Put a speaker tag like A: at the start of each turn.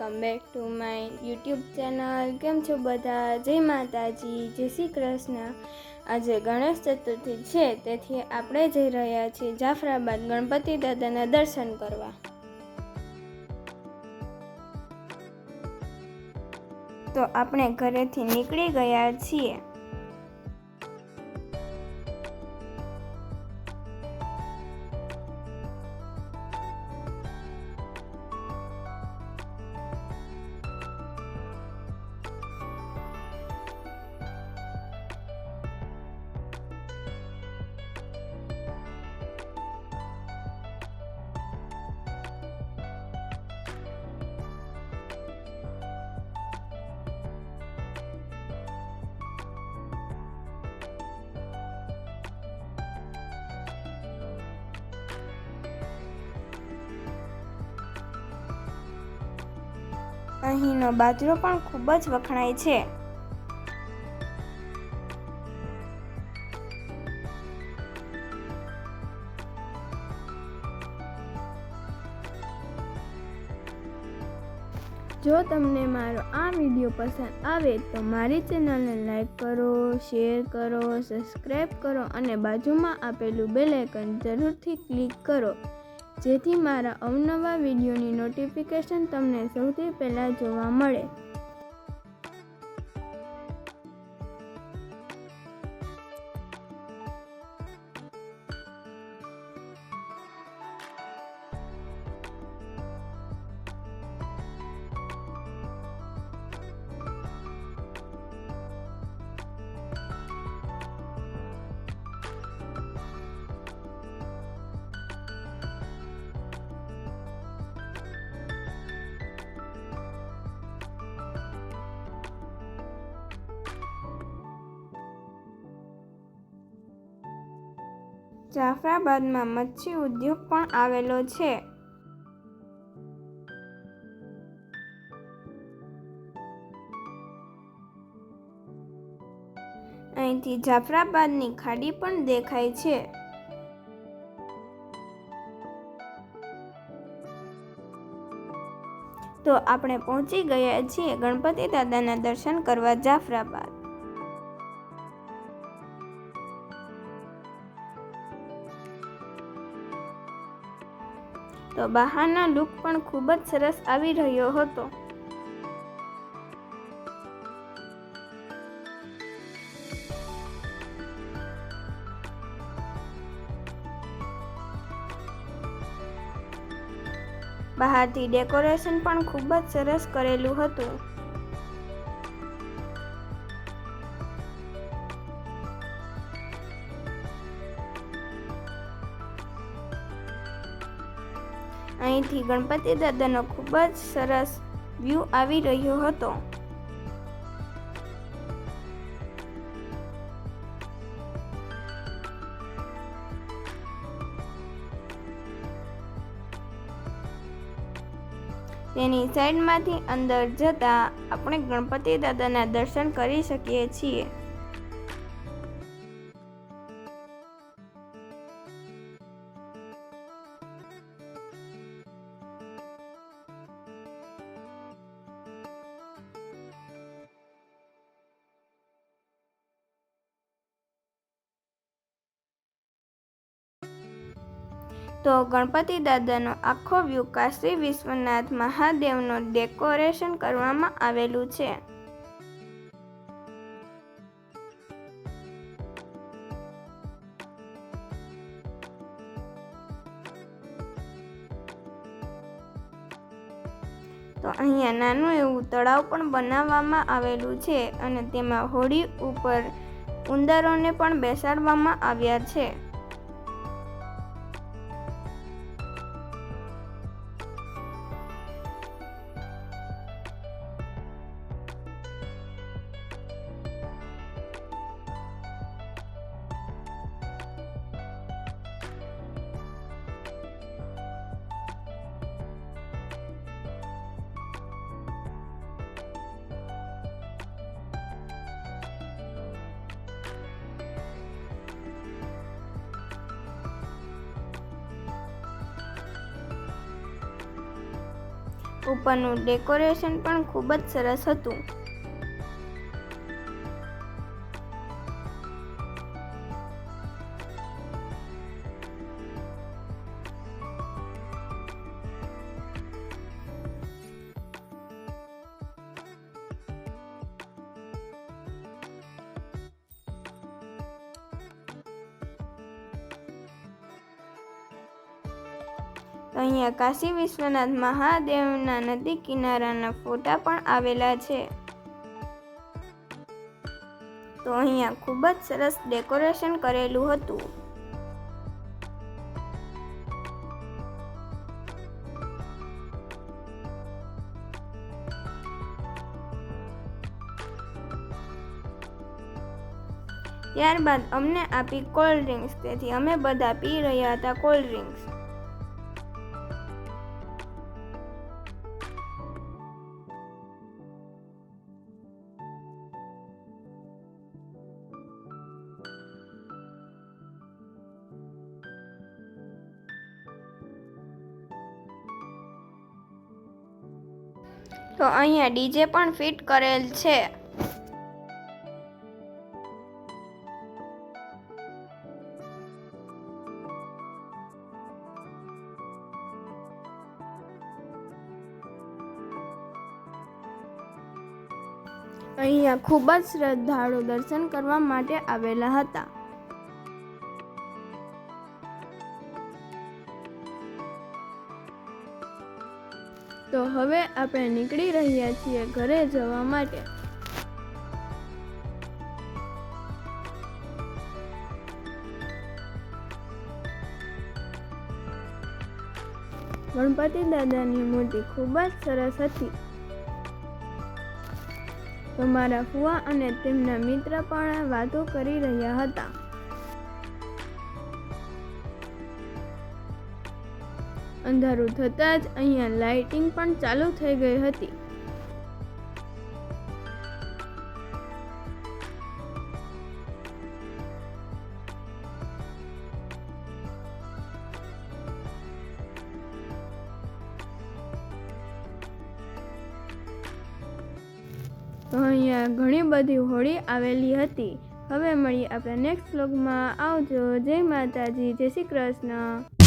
A: Welcome back to my YouTube channel. કેમ છો બધા? જય માતાજી, જય શ્રી કૃષ્ણ। આજે ગણેશ ચતુર્થી છે, તેથી આપણે જઈ રહ્યા છીએ જાફરાબાદ ગણપતિ દાદાના દર્શન કરવા। તો આપણે ઘરેથી નીકળી ગયા છીએ। અહીંનો બાજરો પણ ખૂબ જ વખણાય છે। જો તમને મારો આ વિડીયો પસંદ આવે તો મારી ચેનલને લાઈક કરો, શેર કરો, સબસ્ક્રાઈબ કરો અને બાજુમાં આપેલું બેલ આઇકન જરૂરથી ક્લિક કરો, જેથી મારા અવનવા વિડીયોની નોટિફિકેશન તમને સૌથી પહેલાં જોવા મળે। જાફરાબાદમાં મચ્છી ઉદ્યોગ પણ આવેલો છે। અહીંથી જાફરાબાદની ખાડી પણ દેખાય છે। તો આપણે પહોંચી ગયા છીએ ગણપતિ દાદાના દર્શન કરવા જાફરાબાદ। તો બહારનો લુક પણ ખૂબ જ સરસ આવી રહ્યો હતો। બહારથી ડેકોરેશન પણ ખૂબ જ સરસ કરેલું હતું। અહીંથી ગણપતિ દાદાનો ખૂબ જ સરસ વ્યૂ આવી રહ્યો હતો। તેની સાઈડમાંથી અંદર જતા આપણે ગણપતિ દાદાના દર્શન કરી શકીએ છીએ। તો ગણપતિ દાદાનો આખો વ્યૂ કાશી વિશ્વનાથ મહાદેવનો ડેકોરેશન કરવામાં આવેલું છે। તો અહીંયા નાનું એવું તળાવ પણ બનાવવામાં આવેલું છે અને તેમાં હોડી ઉપર ઉંદરોને પણ બેસાડવામાં આવ્યા છે। ઉપરનું ડેકોરેશન પણ ખૂબ જ સરસ હતું. અહીંયા કાશી વિશ્વનાથ મહાદેવના નદી કિનારાના ફોટા પણ આવેલા છે. તો અહીંયા ખૂબ જ સરસ ડેકોરેશન કરેલું હતું. ત્યારબાદ અમને આપી કોલ્ડ ડ્રિંક્સ, તેથી અમે બધા પી રહ્યા હતા કોલ્ડ ડ્રિંક્સ. તો અહીંયા ડીજે પણ ફિટ કરેલ છે. અહીંયા ખૂબ જ શ્રદ્ધાળુ દર્શન કરવા માટે આવેલા હતા. તો હવે આપણે નીકળી રહ્યા છીએ ઘરે જવા માટે. ગણપતિ દાદાની મૂર્તિ ખૂબ જ સરસ હતી. તો મારા ફુવા અને તેમના મિત્ર પણ વાતો કરી રહ્યા હતા. અંધારું થતાં જ અહીંયા લાઇટિંગ પણ ચાલુ થઈ ગઈ હતી. તો અહીંયા ઘણી બધી હોળી આવેલી હતી. હવે મળીએ આપણે નેક્સ્ટ વ્લોગમાં. આવજો. જય માતાજી, જય શ્રી કૃષ્ણ.